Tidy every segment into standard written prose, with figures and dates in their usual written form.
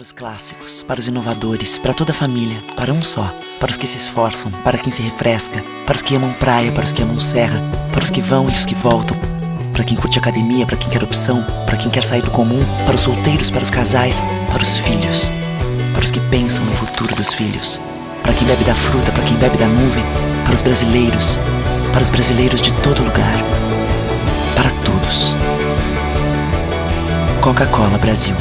os clássicos, para os inovadores, para toda a família, para um só, para os que se esforçam, para quem se refresca, para os que amam praia, para os que amam serra, para os que vão e os que voltam, para quem curte academia, para quem quer opção, para quem quer sair do comum, para os solteiros, para os casais, para os filhos, para os que pensam no futuro dos filhos, para quem bebe da fruta, para quem bebe da nuvem, para os brasileiros de todo lugar, para todos. Coca-Cola Brasil.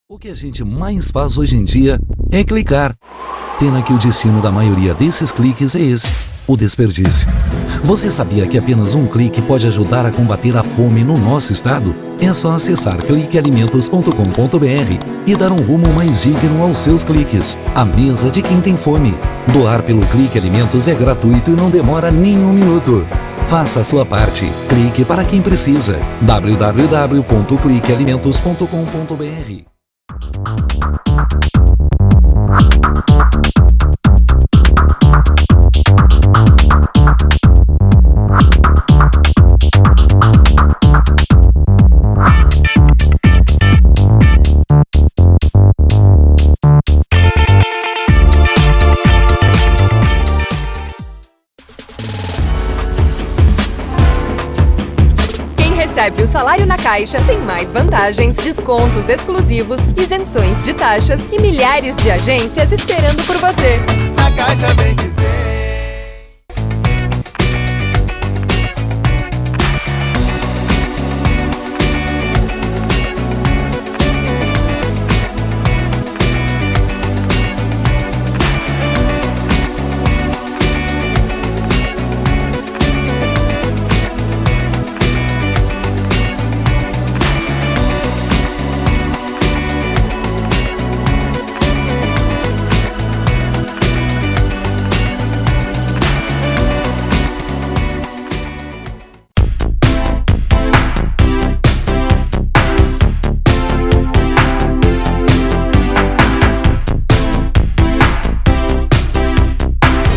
O que a gente mais faz hoje em dia é clicar. Pena que o destino da maioria desses cliques é esse, o desperdício. Você sabia que apenas um clique pode ajudar a combater a fome no nosso estado? É só acessar cliquealimentos.com.br e dar um rumo mais digno aos seus cliques. A mesa de quem tem fome. Doar pelo Clique Alimentos é gratuito e não demora nem um minuto. Faça a sua parte. Clique para quem precisa. www.cliquealimentos.com.br. Recebe o salário na Caixa tem mais vantagens, descontos exclusivos, isenções de taxas e milhares de agências esperando por você. Na Caixa vem que tem.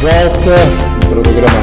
Volta no programa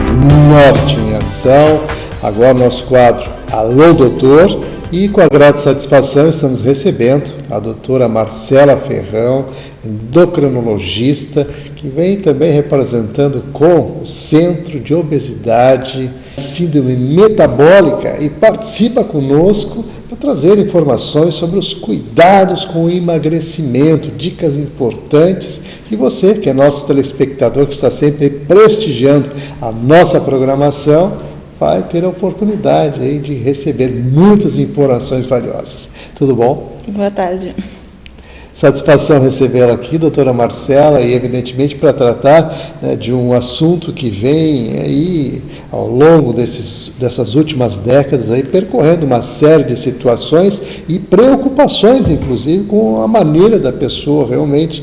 Norte em Ação, agora nosso quadro Alô Doutor, e com a grande satisfação estamos recebendo a doutora Marcela Ferrão, endocrinologista, que vem também representando com o Centro de Obesidade, Síndrome Metabólica, e participa conosco para trazer informações sobre os cuidados com o emagrecimento, dicas importantes que você, que é nosso telespectador, que está sempre prestigiando a nossa programação, vai ter a oportunidade aí de receber muitas informações valiosas. Tudo bom? Boa tarde. Satisfação recebê-la aqui, doutora Marcela, e evidentemente para tratar, né, de um assunto que vem aí ao longo dessas últimas décadas aí percorrendo uma série de situações e preocupações, inclusive, com a maneira da pessoa realmente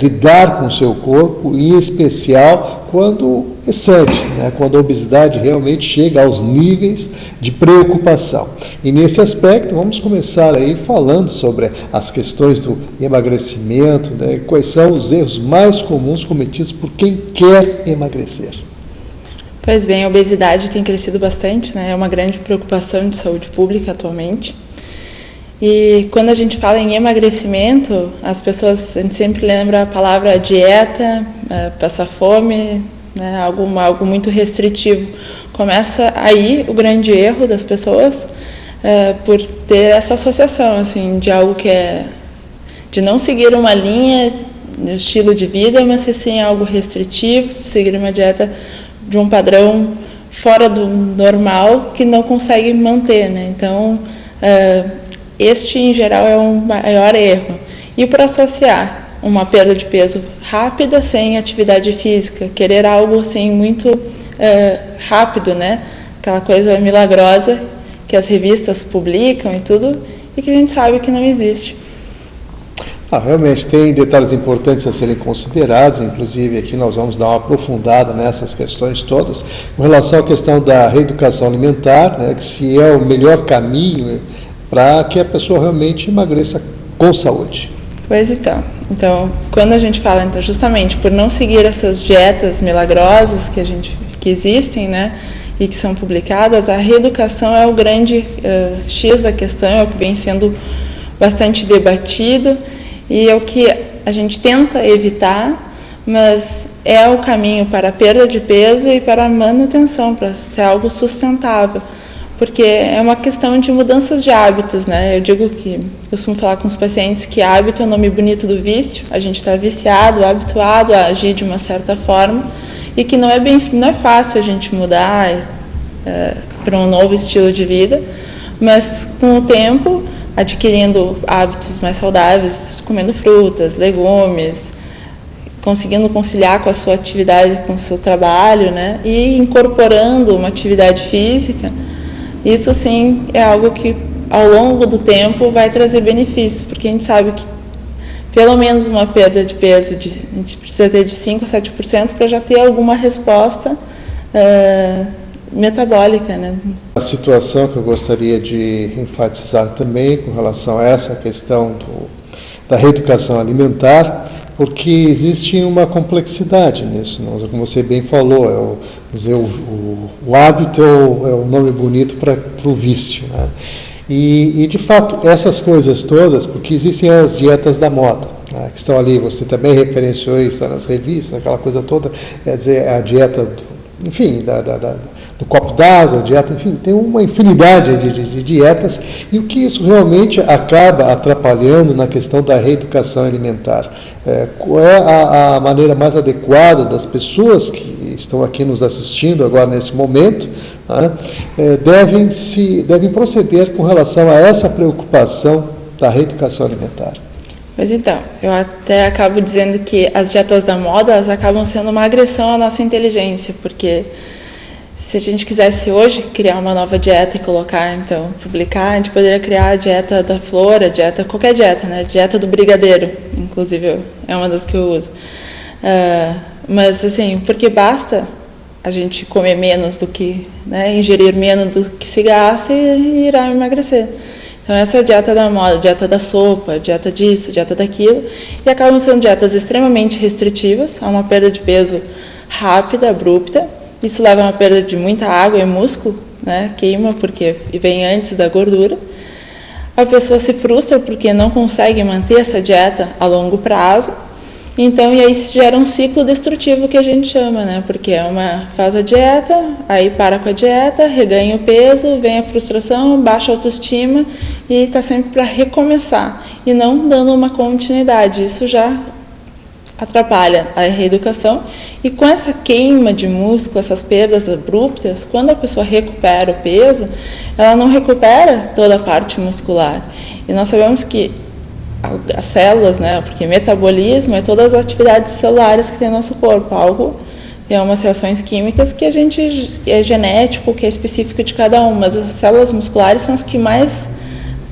lidar com o seu corpo, em especial quando excede, né, quando a obesidade realmente chega aos níveis de preocupação. E nesse aspecto, vamos começar aí falando sobre as questões do emagrecimento, né, quais são os erros mais comuns cometidos por quem quer emagrecer. Pois bem, a obesidade tem crescido bastante, né? É uma grande preocupação de saúde pública atualmente. E quando a gente fala em emagrecimento, as pessoas, a gente sempre lembra a palavra dieta, passar fome, né? Algo muito restritivo. Começa aí o grande erro das pessoas por ter essa associação, assim, de algo que é de não seguir uma linha de estilo de vida, mas sim algo restritivo, seguir uma dieta de um padrão fora do normal que não consegue manter, né? Então, este em geral é um maior erro. E para associar uma perda de peso rápida sem atividade física, querer algo assim muito rápido, né? Aquela coisa milagrosa que as revistas publicam e tudo, e que a gente sabe que não existe. Realmente tem detalhes importantes a serem considerados, inclusive aqui nós vamos dar uma aprofundada nessas questões todas, com relação à questão da reeducação alimentar, né, que se é o melhor caminho para que a pessoa realmente emagreça com saúde. Pois então quando a gente fala justamente por não seguir essas dietas milagrosas que existem, né, e que são publicadas, a reeducação é o grande X da questão, é o que vem sendo bastante debatido, e é o que a gente tenta evitar, mas é o caminho para a perda de peso e para a manutenção, para ser algo sustentável, porque é uma questão de mudanças de hábitos, né? Eu costumo falar com os pacientes que hábito é o nome bonito do vício, a gente está viciado, habituado a agir de uma certa forma, e que não é fácil a gente mudar para um novo estilo de vida, mas com o tempo, adquirindo hábitos mais saudáveis, comendo frutas, legumes, conseguindo conciliar com a sua atividade, com o seu trabalho, né? E incorporando uma atividade física, isso sim é algo que ao longo do tempo vai trazer benefícios, porque a gente sabe que pelo menos uma perda de peso, a gente precisa ter de 5% a 7% para já ter alguma resposta metabólica, né? A situação que eu gostaria de enfatizar também com relação a essa questão da reeducação alimentar, porque existe uma complexidade nisso, como você bem falou, o hábito é o nome bonito para o vício, né? E, de fato, essas coisas todas, porque existem as dietas da moda, né, que estão ali, você também referenciou isso nas revistas, aquela coisa toda, quer dizer, a dieta, do copo d'água, dieta, enfim, tem uma infinidade de dietas, e o que isso realmente acaba atrapalhando na questão da reeducação alimentar? Qual é a maneira mais adequada das pessoas que estão aqui nos assistindo agora nesse momento, né, devem proceder com relação a essa preocupação da reeducação alimentar? Pois então, eu até acabo dizendo que as dietas da moda, elas acabam sendo uma agressão à nossa inteligência, porque se a gente quisesse hoje criar uma nova dieta e colocar, então, publicar, a gente poderia criar a dieta da flor, qualquer dieta, né? Dieta do brigadeiro, inclusive é uma das que eu uso. Mas, assim, porque basta a gente comer menos do que, né, ingerir menos do que se gasta e irá emagrecer. Então, essa é a dieta da moda, dieta da sopa, dieta disso, dieta daquilo, e acabam sendo dietas extremamente restritivas, a uma perda de peso rápida, abrupta. Isso leva a uma perda de muita água e músculo, né? Queima porque vem antes da gordura. A pessoa se frustra porque não consegue manter essa dieta a longo prazo. Então, e aí se gera um ciclo destrutivo que a gente chama, né? Porque faz a dieta, aí para com a dieta, reganha o peso, vem a frustração, baixa a autoestima e está sempre para recomeçar e não dando uma continuidade. Isso já atrapalha a reeducação, e com essa queima de músculo, essas perdas abruptas, quando a pessoa recupera o peso, ela não recupera toda a parte muscular. E nós sabemos que as células, né, porque metabolismo é todas as atividades celulares que tem no nosso corpo, tem umas reações químicas que a gente é genético, que é específico de cada uma, mas as células musculares são as que mais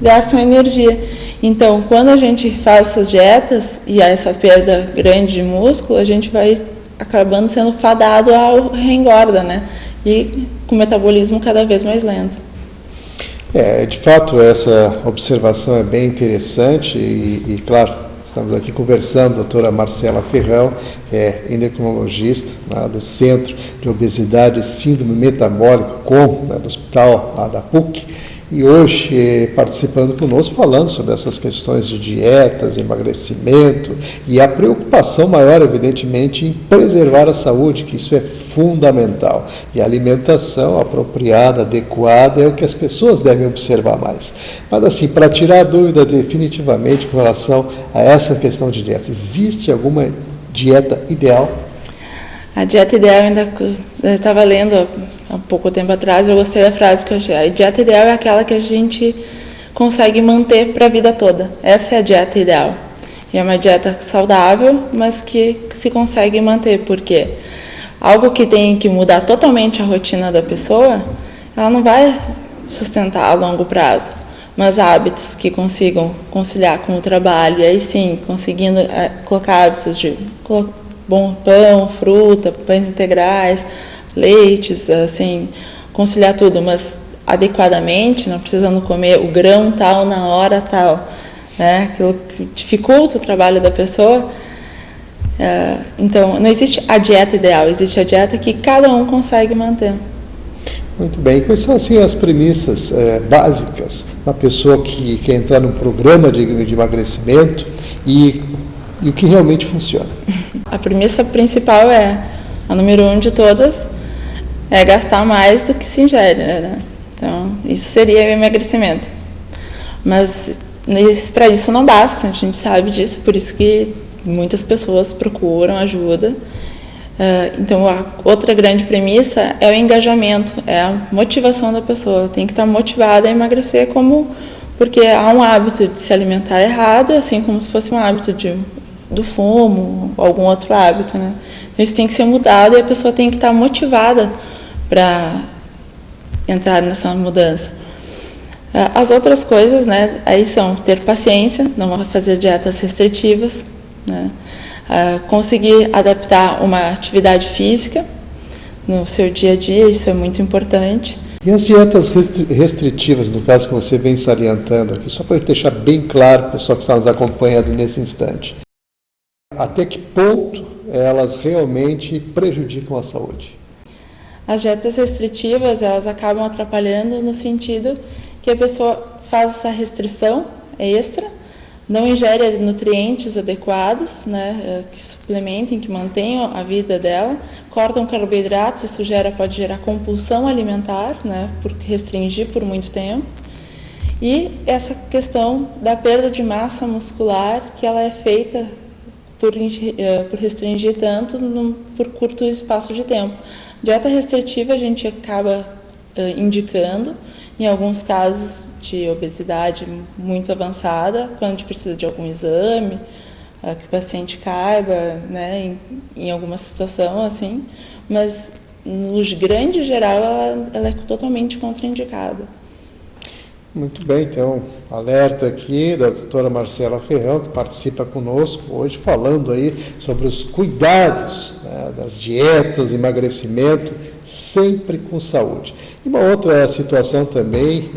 gastam energia. Então, quando a gente faz essas dietas e há essa perda grande de músculo, a gente vai acabando sendo fadado ao reengorda, né? E com o metabolismo cada vez mais lento. De fato, essa observação é bem interessante e claro, Estamos aqui conversando, a doutora Marcela Ferrão, que é endocrinologista, né, do Centro de Obesidade e Síndrome Metabólica COM, né, do Hospital da PUC, e hoje participando conosco, falando sobre essas questões de dietas, emagrecimento e a preocupação maior, evidentemente, em preservar a saúde, que isso é fundamental. E a alimentação apropriada, adequada, é o que as pessoas devem observar mais. Mas assim, para tirar a dúvida definitivamente com relação a essa questão de dietas, existe alguma dieta ideal? A dieta ideal, eu estava lendo há pouco tempo atrás, eu gostei da frase que eu achei. A dieta ideal é aquela que a gente consegue manter para a vida toda. Essa é a dieta ideal. E é uma dieta saudável, mas que se consegue manter, porque algo que tem que mudar totalmente a rotina da pessoa, ela não vai sustentar a longo prazo. Mas hábitos que consigam conciliar com o trabalho, e aí sim, conseguindo colocar hábitos de bom pão, fruta, pães integrais, leites, assim, conciliar tudo, mas adequadamente, não precisando comer o grão tal na hora tal, né? Aquilo que dificulta o trabalho da pessoa. Então, não existe a dieta ideal, existe a dieta que cada um consegue manter. Muito bem. Quais são assim, as premissas básicas para a pessoa que quer entrar num programa de emagrecimento e o que realmente funciona? A premissa principal a número 1 de todas, é gastar mais do que se ingere, né? Então, isso seria o emagrecimento. Mas para isso não basta, a gente sabe disso, por isso que muitas pessoas procuram ajuda. Então, a outra grande premissa é o engajamento, é a motivação da pessoa. Tem que estar motivada a emagrecer, porque há um hábito de se alimentar errado, assim como se fosse um hábito do fumo, algum outro hábito, né? Então, isso tem que ser mudado e a pessoa tem que estar motivada para entrar nessa mudança. As outras coisas, né, aí são ter paciência, não fazer dietas restritivas, né? Conseguir adaptar uma atividade física no seu dia a dia, isso é muito importante. E as dietas restritivas, no caso que você vem salientando aqui, só para deixar bem claro para o pessoal que está nos acompanhando nesse instante, até que ponto elas realmente prejudicam a saúde? As dietas restritivas, elas acabam atrapalhando no sentido que a pessoa faz essa restrição extra, não ingere nutrientes adequados, né, que suplementem, que mantenham a vida dela, cortam carboidratos, isso pode gerar compulsão alimentar, né, por restringir por muito tempo. E essa questão da perda de massa muscular, que ela é feita por restringir tanto por curto espaço de tempo. Dieta restritiva a gente acaba indicando em alguns casos de obesidade muito avançada, quando a gente precisa de algum exame, que o paciente caiba, né, em alguma situação assim, mas no grande geral ela é totalmente contraindicada. Muito bem, então, alerta aqui da doutora Marcela Ferrão, que participa conosco hoje, falando aí sobre os cuidados, né, das dietas, emagrecimento, sempre com saúde. E uma outra situação também,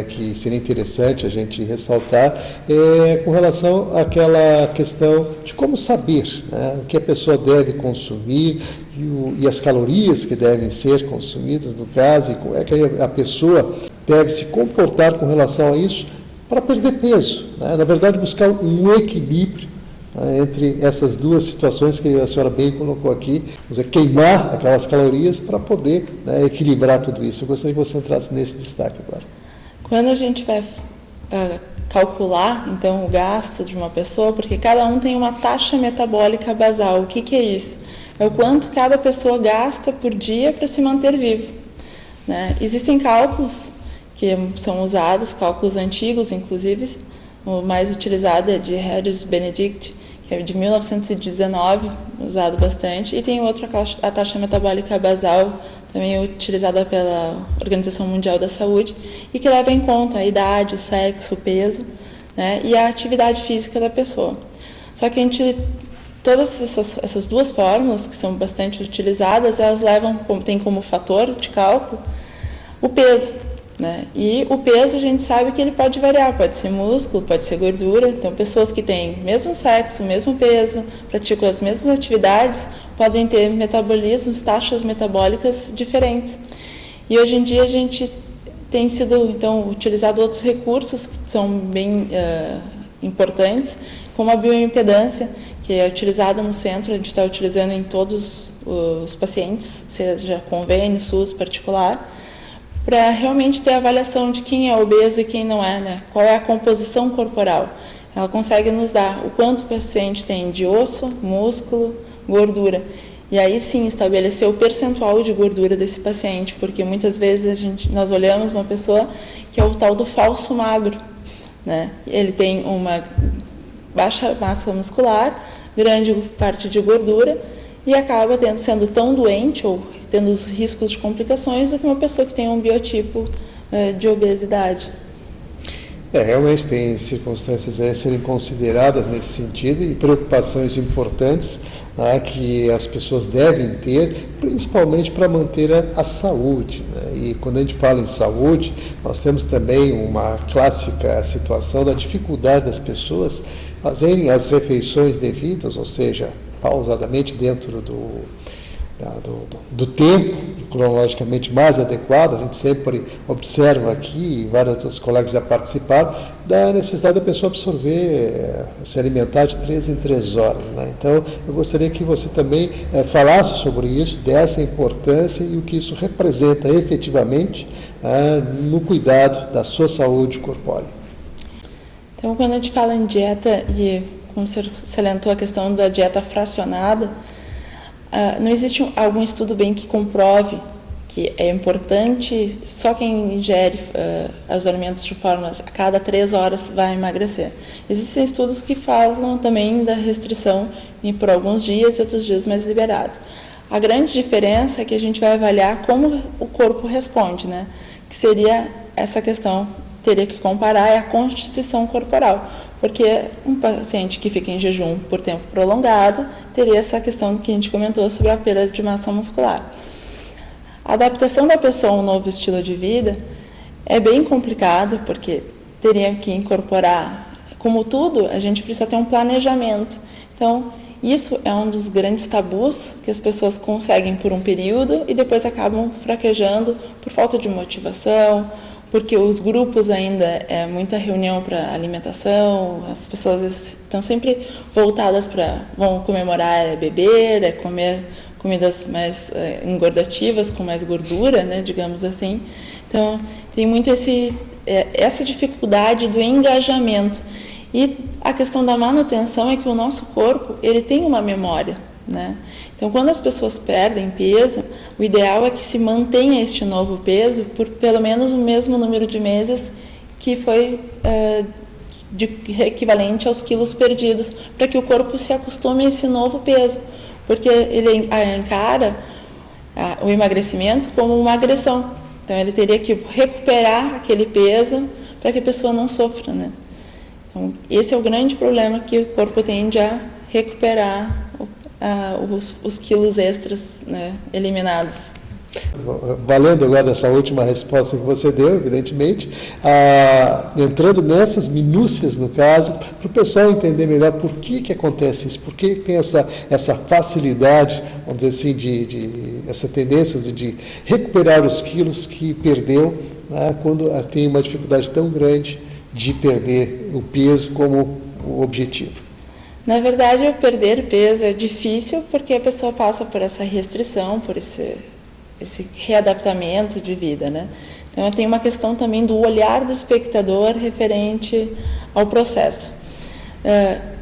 que seria interessante a gente ressaltar, é com relação àquela questão de como saber, né, o que a pessoa deve consumir e as calorias que devem ser consumidas, no caso, e como é que a pessoa deve se comportar com relação a isso para perder peso, né? Na verdade, buscar um equilíbrio, né, entre essas duas situações que a senhora bem colocou aqui, queimar aquelas calorias para poder, né, equilibrar tudo isso. Eu gostaria que você entrasse nesse destaque agora. Quando a gente vai calcular, então, o gasto de uma pessoa, porque cada um tem uma taxa metabólica basal. O que é isso? É o quanto cada pessoa gasta por dia para se manter vivo, né? Existem cálculos que são usados, cálculos antigos, inclusive. O mais utilizado é de Harris Benedict, que é de 1919, usado bastante. E tem outro, a taxa metabólica basal, também utilizada pela Organização Mundial da Saúde, e que leva em conta a idade, o sexo, o peso, né, e a atividade física da pessoa. Só que todas essas duas fórmulas, que são bastante utilizadas, elas têm como fator de cálculo o peso. né? E o peso a gente sabe que ele pode variar, pode ser músculo, pode ser gordura. Então, pessoas que têm mesmo sexo, mesmo peso, praticam as mesmas atividades, podem ter metabolismos, taxas metabólicas diferentes. E hoje em dia a gente tem sido, então, utilizado outros recursos que são bem importantes, como a bioimpedância, que é utilizada no centro, a gente está utilizando em todos os pacientes, seja convênio, SUS, particular, para realmente ter a avaliação de quem é obeso e quem não é, né? Qual é a composição corporal. Ela consegue nos dar o quanto o paciente tem de osso, músculo, gordura. E aí sim estabelecer o percentual de gordura desse paciente, porque muitas vezes nós olhamos uma pessoa que é o tal do falso magro, né? Ele tem uma baixa massa muscular, grande parte de gordura, e acaba sendo tão doente ou tendo os riscos de complicações do que uma pessoa que tem um biotipo de obesidade. Realmente tem circunstâncias a serem consideradas nesse sentido e preocupações importantes, né, que as pessoas devem ter, principalmente para manter a saúde, né? E quando a gente fala em saúde, nós temos também uma clássica situação da dificuldade das pessoas fazerem as refeições devidas, ou seja, pausadamente dentro do tempo cronologicamente mais adequado. A gente sempre observa aqui, e vários outros colegas já participaram, da necessidade da pessoa absorver, se alimentar de 3 em 3 horas, né? Então, eu gostaria que você também falasse sobre isso, dessa importância e o que isso representa efetivamente no cuidado da sua saúde corpórea. Então, quando a gente fala em dieta, e como você salientou a questão da dieta fracionada, não existe algum estudo bem que comprove que é importante só quem ingere os alimentos de forma a cada 3 horas vai emagrecer. Existem estudos que falam também da restrição por alguns dias e outros dias mais liberado. A grande diferença é que a gente vai avaliar como o corpo responde, né? Que seria essa questão, teria que comparar, é a constituição corporal. Porque um paciente que fica em jejum por tempo prolongado teria essa questão que a gente comentou sobre a perda de massa muscular. A adaptação da pessoa a um novo estilo de vida é bem complicado, porque teria que incorporar, como tudo, a gente precisa ter um planejamento. Então, isso é um dos grandes tabus que as pessoas conseguem por um período e depois acabam fraquejando por falta de motivação, porque os grupos ainda é muita reunião para alimentação, as pessoas estão sempre voltadas para, vão comemorar, beber, comer comidas mais engordativas, com mais gordura, né, digamos assim. Então, tem muito essa dificuldade do engajamento. E a questão da manutenção é que o nosso corpo, ele tem uma memória, né? Então, quando as pessoas perdem peso, o ideal é que se mantenha este novo peso por pelo menos o mesmo número de meses que foi equivalente aos quilos perdidos, para que o corpo se acostume a esse novo peso, porque ele encara o emagrecimento como uma agressão. Então, ele teria que recuperar aquele peso para que a pessoa não sofra, né? Então, esse é o grande problema, que o corpo tende a recuperar os quilos extras, né, eliminados. Valendo agora essa última resposta que você deu, evidentemente, entrando nessas minúcias no caso, para o pessoal entender melhor por que acontece isso, por que tem essa facilidade, vamos dizer assim, essa tendência de recuperar os quilos que perdeu, né, quando tem uma dificuldade tão grande de perder o peso como o objetivo. Na verdade, o perder peso é difícil porque a pessoa passa por essa restrição, por esse readaptamento de vida, né? Então, tem uma questão também do olhar do espectador referente ao processo.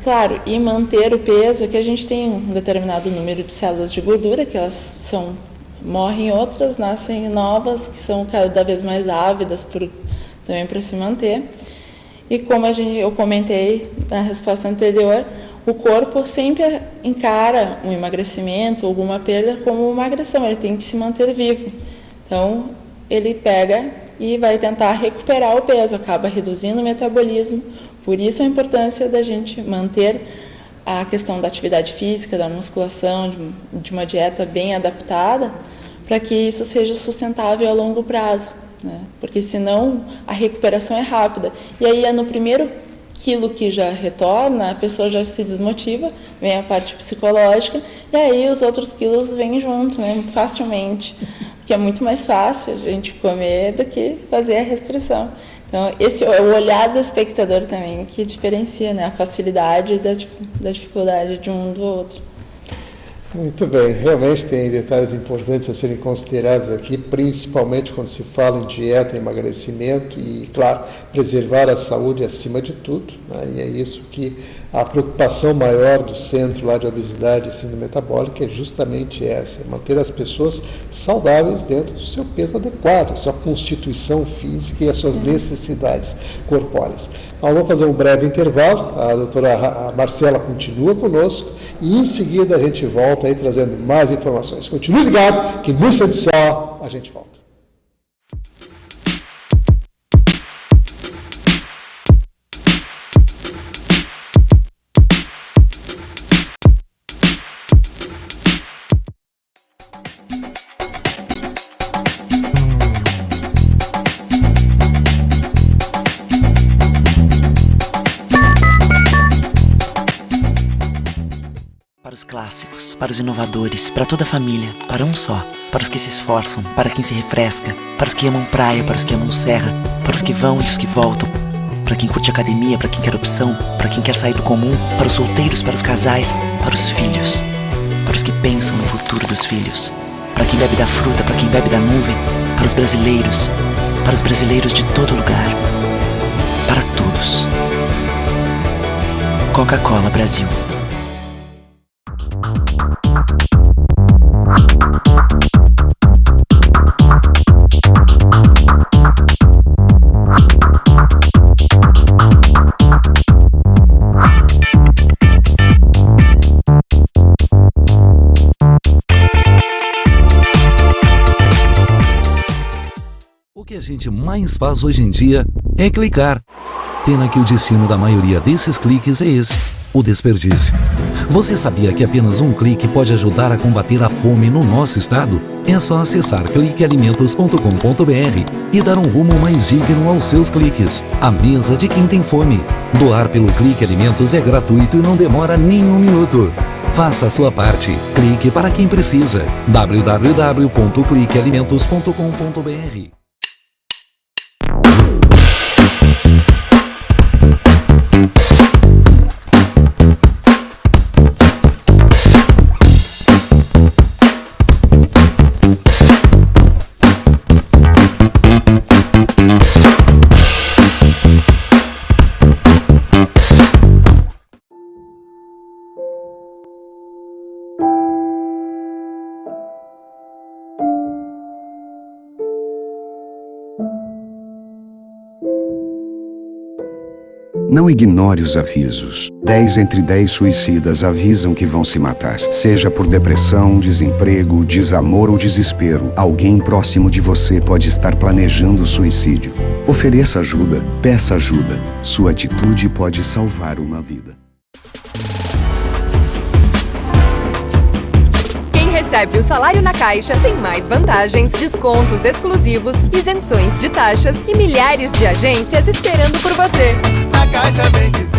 Claro, e manter o peso, que a gente tem um determinado número de células de gordura, que elas morrem, outras nascem novas, que são cada vez mais ávidas também para se manter. E como eu comentei na resposta anterior, o corpo sempre encara um emagrecimento, alguma perda, como uma agressão, ele tem que se manter vivo. Então, ele pega e vai tentar recuperar o peso, acaba reduzindo o metabolismo. Por isso a importância da gente manter a questão da atividade física, da musculação, de uma dieta bem adaptada, para que isso seja sustentável a longo prazo, né? Porque senão a recuperação é rápida. E aí é no primeiro quilo que já retorna, a pessoa já se desmotiva, vem a parte psicológica, e aí os outros quilos vêm junto, né? Facilmente. Porque é muito mais fácil a gente comer do que fazer a restrição. Então, esse é o olhar do espectador também que diferencia, né? A facilidade da dificuldade de um do outro. Muito bem, realmente tem detalhes importantes a serem considerados aqui, principalmente quando se fala em dieta, emagrecimento e, claro, preservar a saúde acima de tudo, né? E é isso que a preocupação maior do Centro lá de Obesidade e Síndrome Metabólica é justamente essa, manter as pessoas saudáveis dentro do seu peso adequado, sua constituição física e as suas necessidades corpóreas. Nós vamos fazer um breve intervalo, a doutora Marcela continua conosco e em seguida a gente volta aí trazendo mais informações. Continue ligado, que no instante só a gente volta. Para os clássicos, para os inovadores, para toda a família, para um só. Para os que se esforçam, para quem se refresca, para os que amam praia, para os que amam serra, para os que vão e os que voltam, para quem curte academia, para quem quer opção, para quem quer sair do comum, para os solteiros, para os casais, para os filhos, para os que pensam no futuro dos filhos, para quem bebe da fruta, para quem bebe da nuvem, para os brasileiros de todo lugar, para todos. Coca-Cola Brasil. O que a gente mais faz hoje em dia é clicar. Pena que o destino da maioria desses cliques é esse, o desperdício. Você sabia que apenas um clique pode ajudar a combater a fome no nosso estado? É só acessar cliquealimentos.com.br e dar um rumo mais digno aos seus cliques. A mesa de quem tem fome. Doar pelo Clique Alimentos é gratuito e não demora nem um minuto. Faça a sua parte. Clique para quem precisa. www.cliquealimentos.com.br. Não ignore os avisos. 10 entre 10 suicidas avisam que vão se matar. Seja por depressão, desemprego, desamor ou desespero, alguém próximo de você pode estar planejando suicídio. Ofereça ajuda, peça ajuda. Sua atitude pode salvar uma vida. Quem recebe o salário na Caixa tem mais vantagens, descontos exclusivos, isenções de taxas e milhares de agências esperando por você. A Caixa vem que tem.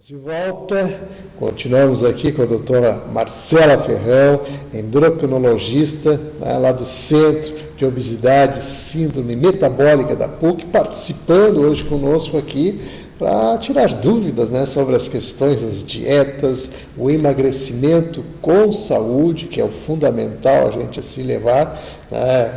De volta, continuamos aqui com a doutora Marcela Ferrão, endocrinologista, lá do Centro de Obesidade e Síndrome Metabólica da PUC, participando hoje conosco aqui para tirar dúvidas, sobre as questões das dietas, o emagrecimento com saúde, que é o fundamental a gente assim levar,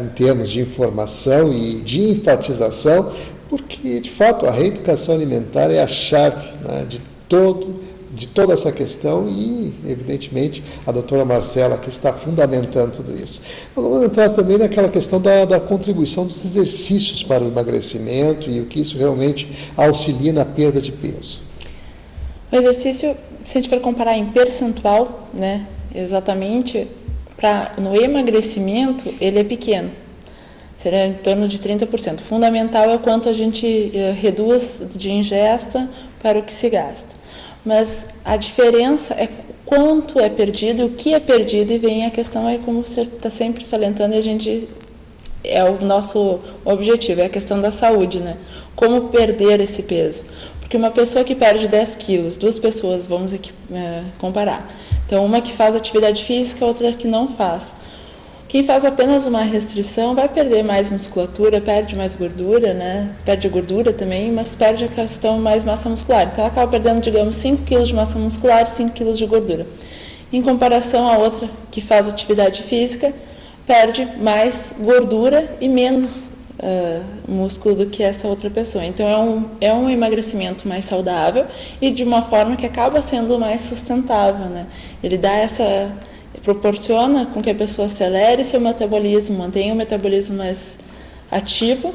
em termos de informação e de enfatização, porque, de fato, a reeducação alimentar é a chave de toda essa questão e, evidentemente, a doutora Marcela que está fundamentando tudo isso. Vamos entrar também naquela questão da contribuição dos exercícios para o emagrecimento e o que isso realmente auxilia na perda de peso. O exercício, se a gente for comparar em percentual, exatamente, no emagrecimento, ele é pequeno. Seria em torno de 30%. Fundamental é o quanto a gente reduz de ingesta para o que se gasta. Mas a diferença é quanto é perdido, o que é perdido, e vem a questão, como você está sempre salientando, e é o nosso objetivo, é a questão da saúde, Como perder esse peso? Porque uma pessoa que perde 10 quilos, duas pessoas, vamos aqui comparar. Então, uma que faz atividade física, outra que não faz. Quem faz apenas uma restrição vai perder mais musculatura, perde mais gordura, perde a gordura também, mas perde a questão mais massa muscular. Então, ela acaba perdendo, digamos, 5 kg de massa muscular e 5 kg de gordura. Em comparação à outra que faz atividade física, perde mais gordura e menos músculo do que essa outra pessoa. Então, é um emagrecimento mais saudável e de uma forma que acaba sendo mais sustentável, Ele dá proporciona com que a pessoa acelere o seu metabolismo, mantenha o metabolismo mais ativo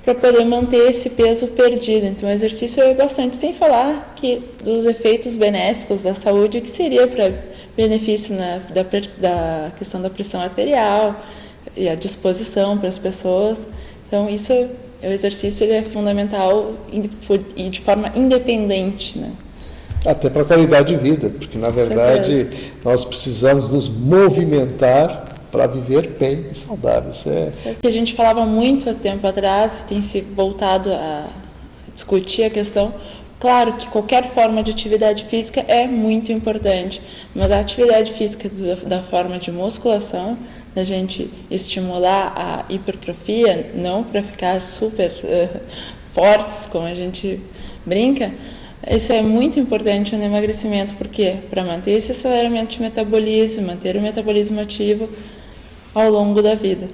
para poder manter esse peso perdido. Então, o exercício é bastante, sem falar dos efeitos benéficos da saúde, que seria para benefício da questão da pressão arterial e a disposição para as pessoas. Então, o exercício ele é fundamental e de forma independente, Até para a qualidade de vida, porque, na verdade, nós precisamos nos movimentar para viver bem e saudável. A gente falava muito há tempo atrás, tem se voltado a discutir a questão. Claro que qualquer forma de atividade física é muito importante, mas a atividade física da forma de musculação, da gente estimular a hipertrofia, não para ficar super fortes, como a gente brinca. Isso é muito importante no emagrecimento, porque para manter esse aceleramento de metabolismo, manter o metabolismo ativo ao longo da vida.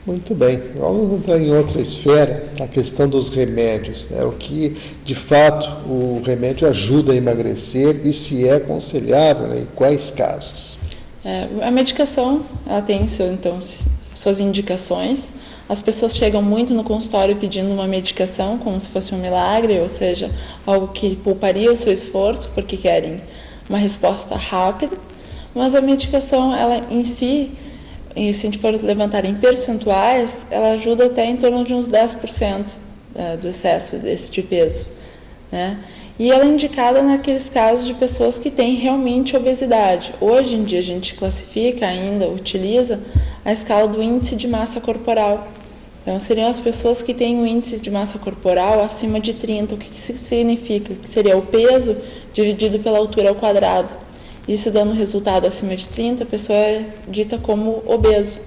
Muito bem, vamos entrar em outra esfera, a questão dos remédios, o que de fato o remédio ajuda a emagrecer e se é aconselhável, em quais casos? A medicação, ela tem suas indicações. As pessoas chegam muito no consultório pedindo uma medicação como se fosse um milagre, ou seja, algo que pouparia o seu esforço, porque querem uma resposta rápida. Mas a medicação, ela em si, se a gente for levantar em percentuais, ela ajuda até em torno de uns 10% do excesso de peso, E ela é indicada naqueles casos de pessoas que têm realmente obesidade. Hoje em dia a gente classifica ainda, utiliza a escala do índice de massa corporal. Então, seriam as pessoas que têm um índice de massa corporal acima de 30. O que isso significa? Que seria o peso dividido pela altura ao quadrado. Isso dando resultado acima de 30, a pessoa é dita como obeso.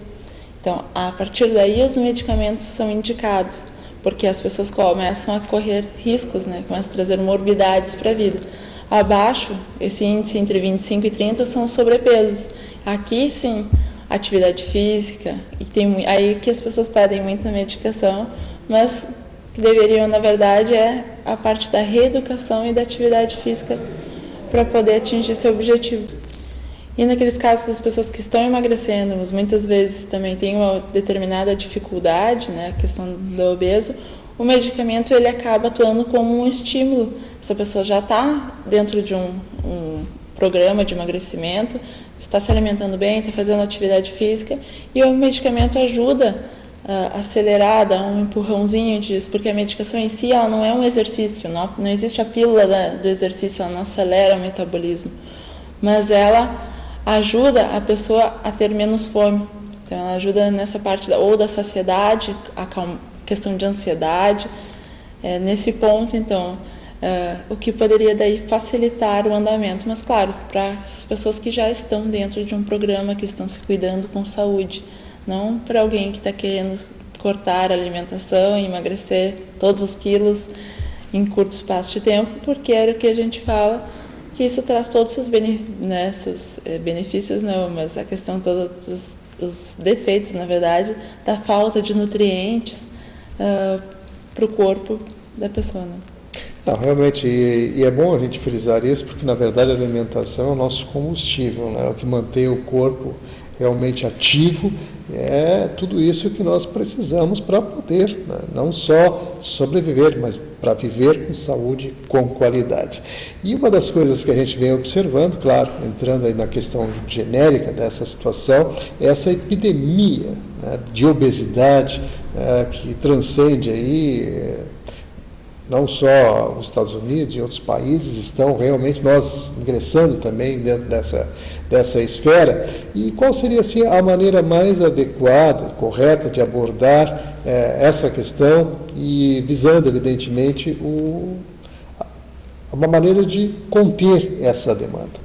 Então, a partir daí, os medicamentos são indicados, porque as pessoas começam a correr riscos, começam a trazer morbidades para a vida. Abaixo, esse índice entre 25 e 30 são os sobrepesos. Aqui, sim, atividade física, e tem aí que as pessoas pedem muita medicação, mas que deveriam, na verdade, é a parte da reeducação e da atividade física para poder atingir seu objetivo. E naqueles casos das pessoas que estão emagrecendo, mas muitas vezes também tem uma determinada dificuldade, a questão do obeso, o medicamento ele acaba atuando como um estímulo. Essa pessoa já está dentro de um programa de emagrecimento, está se alimentando bem, está fazendo atividade física, e o medicamento ajuda a acelerar, dar um empurrãozinho disso, porque a medicação em si ela não é um exercício, não existe a pílula do exercício, ela não acelera o metabolismo, mas ela ajuda a pessoa a ter menos fome. Então, ela ajuda nessa parte ou da saciedade, a questão de ansiedade. Nesse ponto, então, o que poderia daí facilitar o andamento, mas claro, para as pessoas que já estão dentro de um programa, que estão se cuidando com saúde, não para alguém que está querendo cortar a alimentação e emagrecer todos os quilos em curto espaço de tempo, porque era o que a gente fala, que isso traz todos os benefícios não, mas a questão todos os defeitos, na verdade, da falta de nutrientes para o corpo da pessoa. Né? Não, realmente, e é bom a gente frisar isso, porque na verdade a alimentação é o nosso combustível, né? É o que mantém o corpo realmente ativo, é tudo isso que nós precisamos para poder, né? Não só sobreviver, mas para viver com saúde, com qualidade. E uma das coisas que a gente vem observando, claro, entrando aí na questão genérica dessa situação, é essa epidemia, né, de obesidade, que transcende aí não só os Estados Unidos e outros países, estão realmente nós ingressando também dentro dessa esfera. E qual seria assim, a maneira mais adequada e correta de abordar essa questão e visando, evidentemente, uma maneira de conter essa demanda?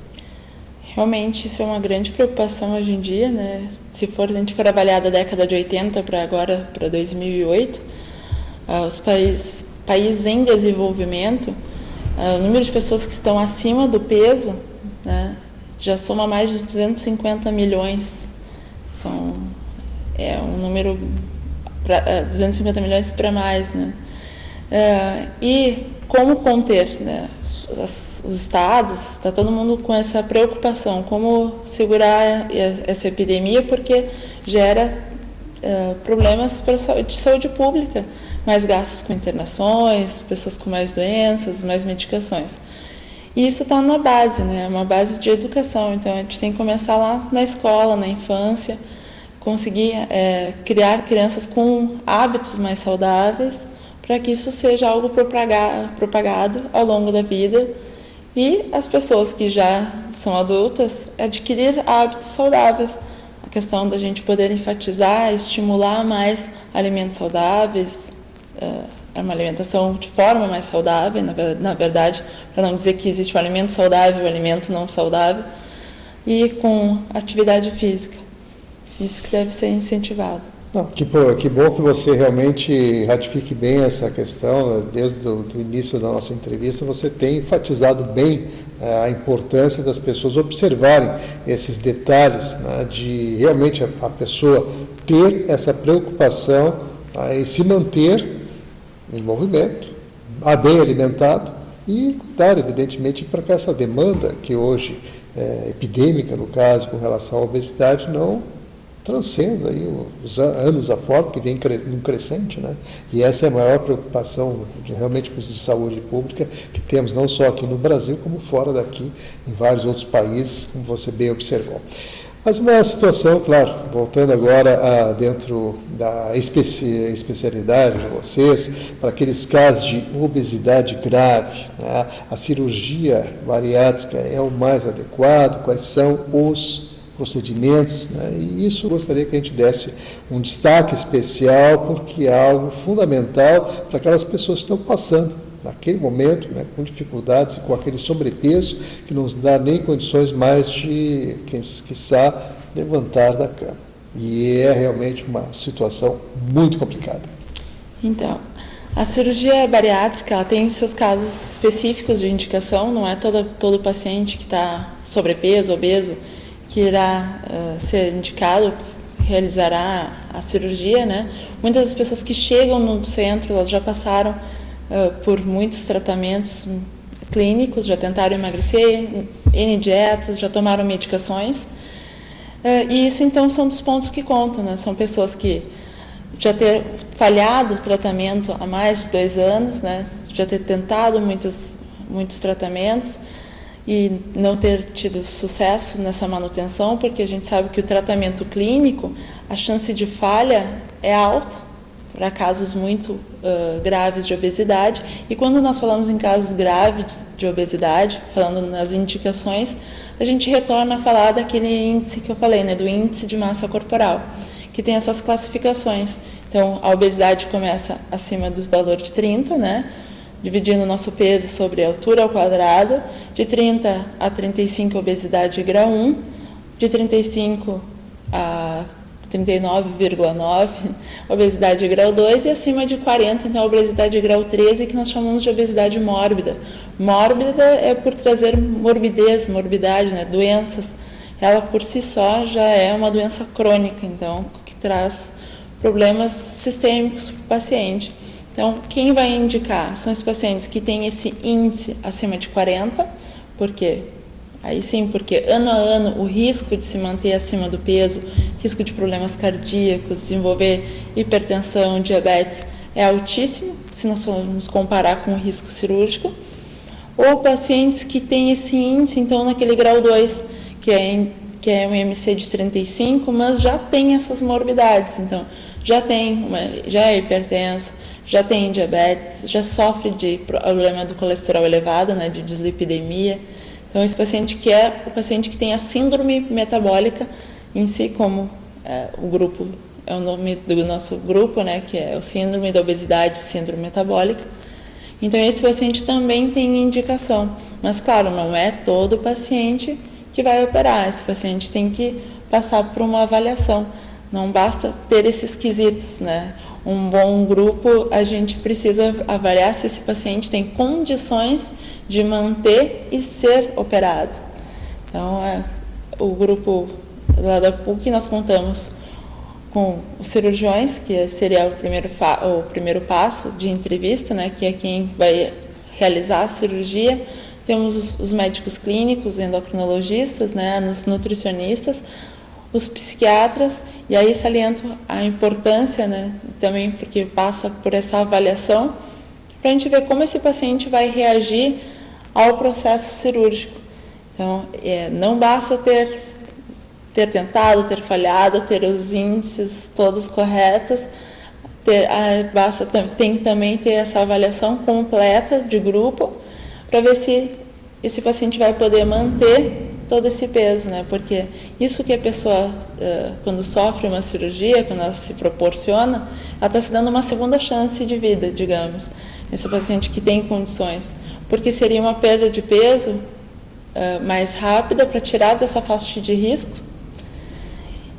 Realmente isso é uma grande preocupação hoje em dia, né? Se a gente for avaliar da década de 80 para agora, para 2008, os países em desenvolvimento, o número de pessoas que estão acima do peso, né, já soma mais de 250 milhões. É um número, 250 milhões para mais. Né? E como conter? Né? Os estados, está todo mundo com essa preocupação, como segurar essa epidemia, porque gera problemas para a saúde pública, mais gastos com internações, pessoas com mais doenças, mais medicações. E isso está na base, né? Uma base de educação. Então, a gente tem que começar lá na escola, na infância, conseguir criar crianças com hábitos mais saudáveis, para que isso seja algo propagado ao longo da vida. E as pessoas que já são adultas, adquirir hábitos saudáveis. A questão da gente poder enfatizar, estimular mais alimentos saudáveis, uma alimentação de forma mais saudável, na verdade, para não dizer que existe um alimento saudável e um alimento não saudável, e com atividade física. Isso que deve ser incentivado. Não, que bom que você realmente ratifique bem essa questão. Desde o início da nossa entrevista, você tem enfatizado bem a importância das pessoas observarem esses detalhes, né, de realmente a pessoa ter essa preocupação em se manter em movimento, bem alimentado e cuidar, evidentemente, para que essa demanda que hoje é epidêmica, no caso, com relação à obesidade, não transcenda aí os anos afora, porque vem num crescente, né? E essa é a maior preocupação realmente de saúde pública que temos, não só aqui no Brasil, como fora daqui, em vários outros países, como você bem observou. Mas uma situação, claro, voltando agora dentro da especialidade de vocês, para aqueles casos de obesidade grave, né, a cirurgia bariátrica é o mais adequado? Quais são os procedimentos? Né, e isso eu gostaria que a gente desse um destaque especial, porque é algo fundamental para aquelas pessoas que estão passando naquele momento, né, com dificuldades e com aquele sobrepeso que não nos dá nem condições mais de, quiçá, levantar da cama. E é realmente uma situação muito complicada. Então, a cirurgia bariátrica ela tem seus casos específicos de indicação, não é todo paciente que está sobrepeso, obeso, que irá ser indicado, realizará a cirurgia, né? Muitas das pessoas que chegam no centro, elas já passaram por muitos tratamentos clínicos, já tentaram emagrecer, N dietas, já tomaram medicações, e isso então são dos pontos que contam, né? São pessoas que já ter falhado o tratamento há mais de 2 anos, né? Já ter tentado muitos tratamentos e não ter tido sucesso nessa manutenção, porque a gente sabe que o tratamento clínico, a chance de falha é alta, para casos muito graves de obesidade. E quando nós falamos em casos graves de obesidade, falando nas indicações, a gente retorna a falar daquele índice que eu falei, né, do índice de massa corporal, que tem as suas classificações. Então, a obesidade começa acima do valor de 30, né, dividindo o nosso peso sobre a altura ao quadrado, de 30 a 35 obesidade grau 1, de 35 a 39,9 obesidade grau 2 e acima de 40, então a obesidade grau 13, que nós chamamos de obesidade mórbida. Mórbida é por trazer morbidez, morbidade, né, doenças. Ela por si só já é uma doença crônica, então que traz problemas sistêmicos para o paciente. Então, quem vai indicar são os pacientes que têm esse índice acima de 40, porque ano a ano o risco de se manter acima do peso, risco de problemas cardíacos, desenvolver hipertensão, diabetes é altíssimo, se nós formos comparar com o risco cirúrgico. Ou pacientes que têm esse índice, então, naquele grau 2, que é um IMC de 35, mas já tem essas morbidades, então já é hipertenso, já tem diabetes, já sofre de problema do colesterol elevado, né, de dislipidemia. Então, esse paciente que é o paciente que tem a síndrome metabólica em si, como o grupo, é o nome do nosso grupo, né, que é o síndrome da obesidade, síndrome metabólica. Então, esse paciente também tem indicação, mas, claro, não é todo paciente que vai operar. Esse paciente tem que passar por uma avaliação. Não basta ter esses quesitos, né? Um bom grupo, a gente precisa avaliar se esse paciente tem condições de manter e ser operado. Então, o grupo lá da PUC, nós contamos com os cirurgiões, que seria o primeiro passo de entrevista, né, que é quem vai realizar a cirurgia. Temos os médicos clínicos, endocrinologistas, né, os nutricionistas, os psiquiatras, e aí saliento a importância, né, também porque passa por essa avaliação, para a gente ver como esse paciente vai reagir ao processo cirúrgico. Então, não basta ter tentado, ter falhado, ter os índices todos corretos, tem que também ter essa avaliação completa de grupo, para ver se esse paciente vai poder manter todo esse peso, né? Porque isso que a pessoa, quando sofre uma cirurgia, quando ela se proporciona, ela está se dando uma segunda chance de vida, digamos, esse paciente que tem condições, porque seria uma perda de peso mais rápida para tirar dessa faixa de risco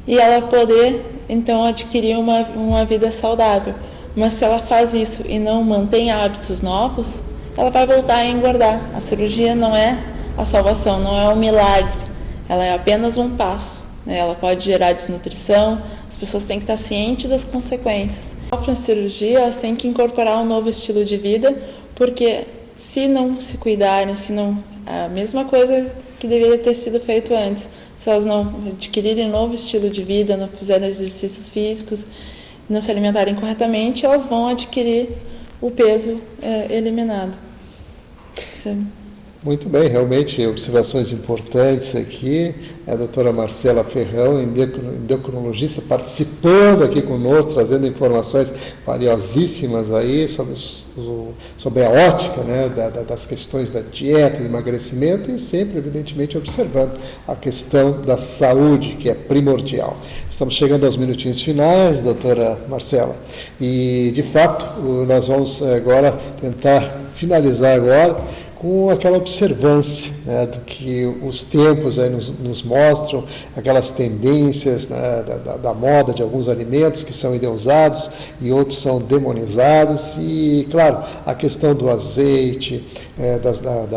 e ela poder, então, adquirir uma vida saudável. Mas se ela faz isso e não mantém hábitos novos, ela vai voltar a engordar. A cirurgia não é a salvação, não é um milagre, ela é apenas um passo, né? Ela pode gerar desnutrição, as pessoas têm que estar cientes das consequências. Sofrem cirurgia, elas têm que incorporar um novo estilo de vida, porque se não se cuidarem, se não, a mesma coisa que deveria ter sido feito antes, se elas não adquirirem um novo estilo de vida, não fizerem exercícios físicos, não se alimentarem corretamente, elas vão adquirir o peso eliminado. Muito bem, realmente observações importantes aqui. A doutora Marcela Ferrão, endocrinologista, participando aqui conosco, trazendo informações valiosíssimas aí sobre a ótica, né, das questões da dieta, do emagrecimento e sempre, evidentemente, observando a questão da saúde, que é primordial. Estamos chegando aos minutinhos finais, doutora Marcela, e, de fato, nós vamos agora tentar finalizar agora com aquela observância, né, do que os tempos aí nos mostram, aquelas tendências, né, da moda de alguns alimentos que são endeusados e outros são demonizados, e, claro, a questão do azeite,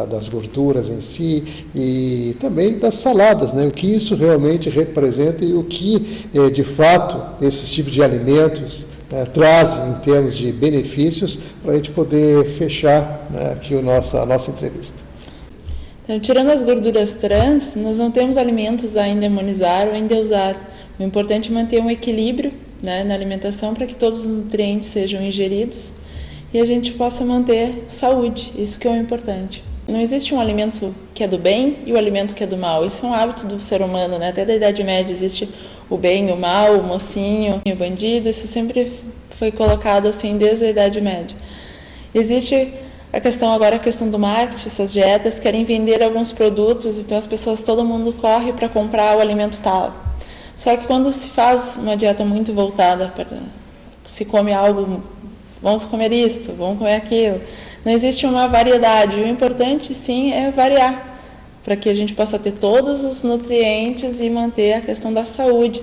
das gorduras em si, e também das saladas, né, o que isso realmente representa e o que, de fato, esses tipos de alimentos trazem em termos de benefícios, para a gente poder fechar, né, aqui a nossa entrevista. Então, tirando as gorduras trans, nós não temos alimentos a endemonizar ou endeusar. O importante é manter um equilíbrio, né, na alimentação, para que todos os nutrientes sejam ingeridos e a gente possa manter saúde, isso que é o importante. Não existe um alimento que é do bem e o alimento que é do mal, isso é um hábito do ser humano, né? Até da Idade Média existe o bem, o mal, o mocinho, o bandido, isso sempre foi colocado assim desde a Idade Média. Existe a questão do marketing, essas dietas querem vender alguns produtos, então as pessoas, todo mundo corre para comprar o alimento tal. Só que quando se faz uma dieta muito voltada para, se come algo, vamos comer isto, vamos comer aquilo, não existe uma variedade. O importante, sim, é variar, para que a gente possa ter todos os nutrientes e manter a questão da saúde,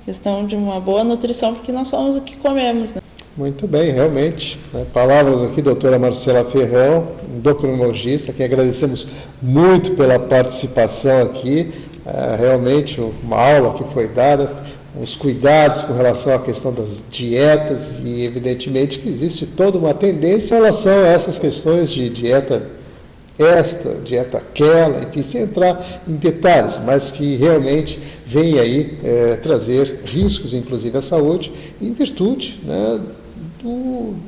a questão de uma boa nutrição, porque nós somos o que comemos, né? Muito bem, realmente. Palavras aqui, doutora Marcela Ferrão, endocrinologista, que agradecemos muito pela participação aqui. Realmente uma aula que foi dada, os cuidados com relação à questão das dietas e evidentemente que existe toda uma tendência em relação a essas questões de dieta esta, dieta aquela, enfim, sem entrar em detalhes, mas que realmente vem aí trazer riscos, inclusive à saúde, em virtude, né,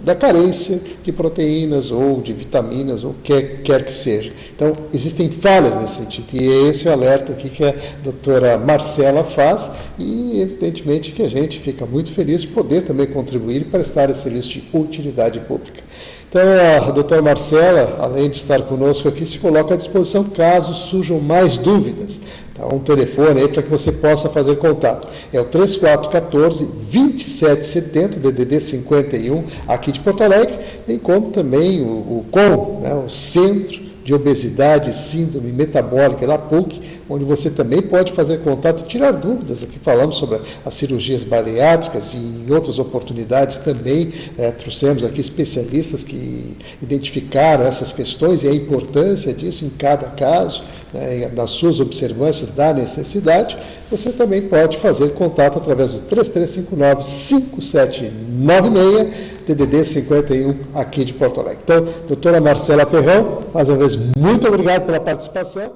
da carência de proteínas ou de vitaminas ou quer que seja. Então, existem falhas nesse sentido, e esse é o alerta aqui que a doutora Marcela faz, e evidentemente que a gente fica muito feliz de poder também contribuir para prestar esse serviço de utilidade pública. Então, a doutora Marcela, além de estar conosco aqui, se coloca à disposição caso surjam mais dúvidas. Então, um telefone aí para que você possa fazer contato. É o 3414-2770, DDD 51, aqui de Porto Alegre, bem como também o COM, né, o Centro de Obesidade e Síndrome Metabólica da PUC, onde você também pode fazer contato e tirar dúvidas. Aqui falamos sobre as cirurgias bariátricas e em outras oportunidades também trouxemos aqui especialistas que identificaram essas questões e a importância disso em cada caso, né, nas suas observâncias da necessidade. Você também pode fazer contato através do 3359-5796, DDD 51, aqui de Porto Alegre. Então, doutora Marcela Ferrão, mais uma vez, muito obrigado pela participação.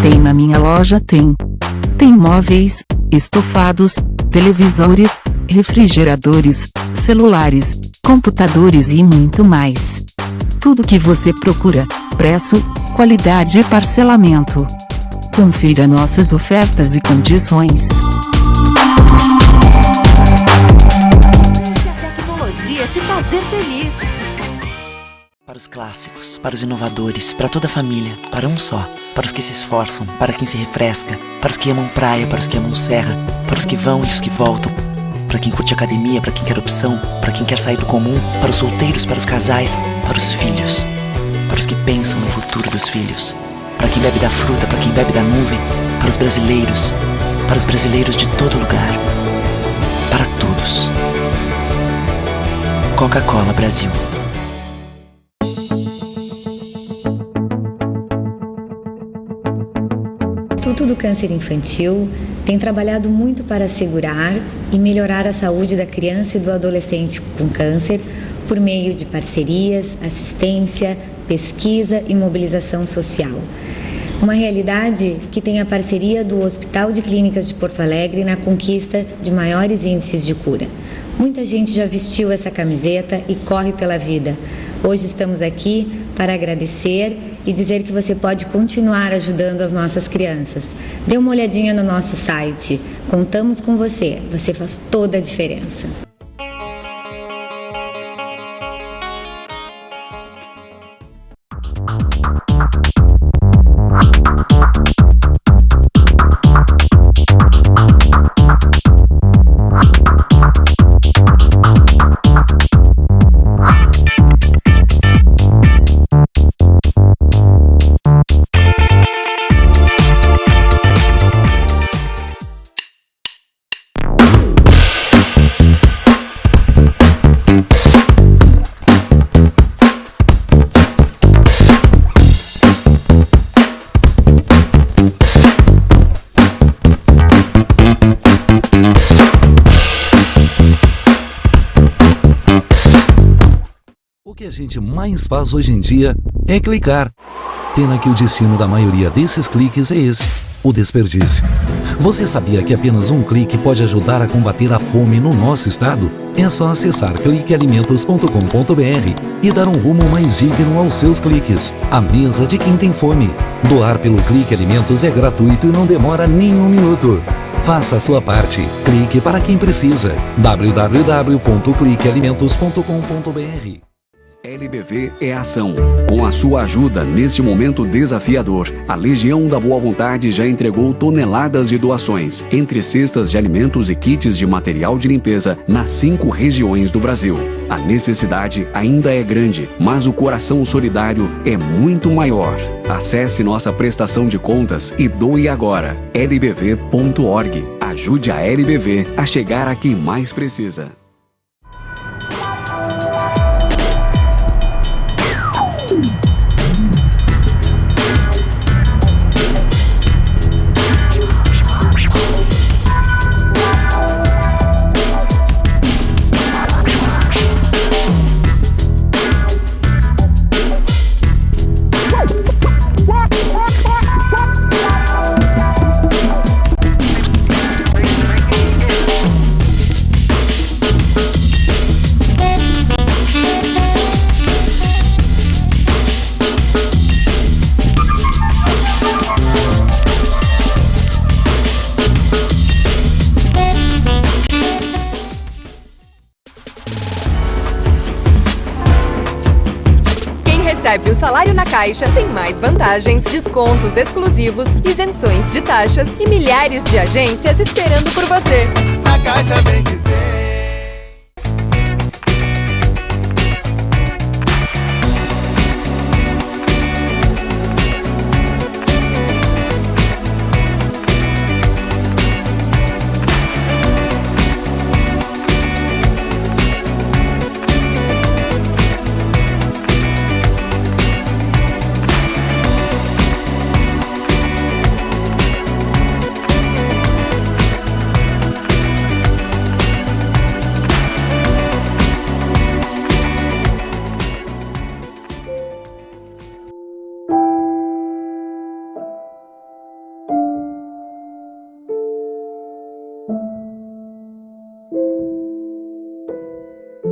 Tem na minha loja, tem móveis, estofados, televisores, refrigeradores, celulares, computadores e muito mais. Tudo que você procura, preço, qualidade e parcelamento. Confira nossas ofertas e condições. Deixe a tecnologia te fazer feliz. Para os clássicos, para os inovadores, para toda a família, para um só. Para os que se esforçam, para quem se refresca, para os que amam praia, para os que amam serra, para os que vão e os que voltam, para quem curte academia, para quem quer opção, para quem quer sair do comum, para os solteiros, para os casais, para os filhos, para os que pensam no futuro dos filhos, para quem bebe da fruta, para quem bebe da nuvem, para os brasileiros de todo lugar, para todos. Coca-Cola Brasil. O Instituto do Câncer Infantil tem trabalhado muito para assegurar e melhorar a saúde da criança e do adolescente com câncer por meio de parcerias, assistência, pesquisa e mobilização social. Uma realidade que tem a parceria do Hospital de Clínicas de Porto Alegre na conquista de maiores índices de cura. Muita gente já vestiu essa camiseta e corre pela vida. Hoje estamos aqui para agradecer e dizer que você pode continuar ajudando as nossas crianças. Dê uma olhadinha no nosso site. Contamos com você. Você faz toda a diferença. O que a gente mais faz hoje em dia é clicar. Pena que o destino da maioria desses cliques é esse, o desperdício. Você sabia que apenas um clique pode ajudar a combater a fome no nosso estado? É só acessar cliquealimentos.com.br e dar um rumo mais digno aos seus cliques. A mesa de quem tem fome. Doar pelo Clique Alimentos é gratuito e não demora nem um minuto. Faça a sua parte. Clique para quem precisa. www.cliquealimentos.com.br. LBV é ação. Com a sua ajuda neste momento desafiador, a Legião da Boa Vontade já entregou toneladas de doações, entre cestas de alimentos e kits de material de limpeza, nas 5 regiões do Brasil. A necessidade ainda é grande, mas o coração solidário é muito maior. Acesse nossa prestação de contas e doe agora. lbv.org. Ajude a LBV a chegar a quem mais precisa. Recebe o salário na Caixa, tem mais vantagens, descontos exclusivos, isenções de taxas e milhares de agências esperando por você. A Caixa vem que tem.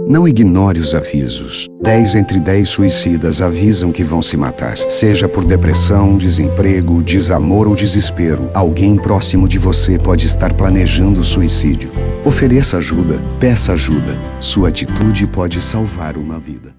Não ignore os avisos. 10 entre 10 suicidas avisam que vão se matar. Seja por depressão, desemprego, desamor ou desespero, alguém próximo de você pode estar planejando suicídio. Ofereça ajuda, peça ajuda. Sua atitude pode salvar uma vida.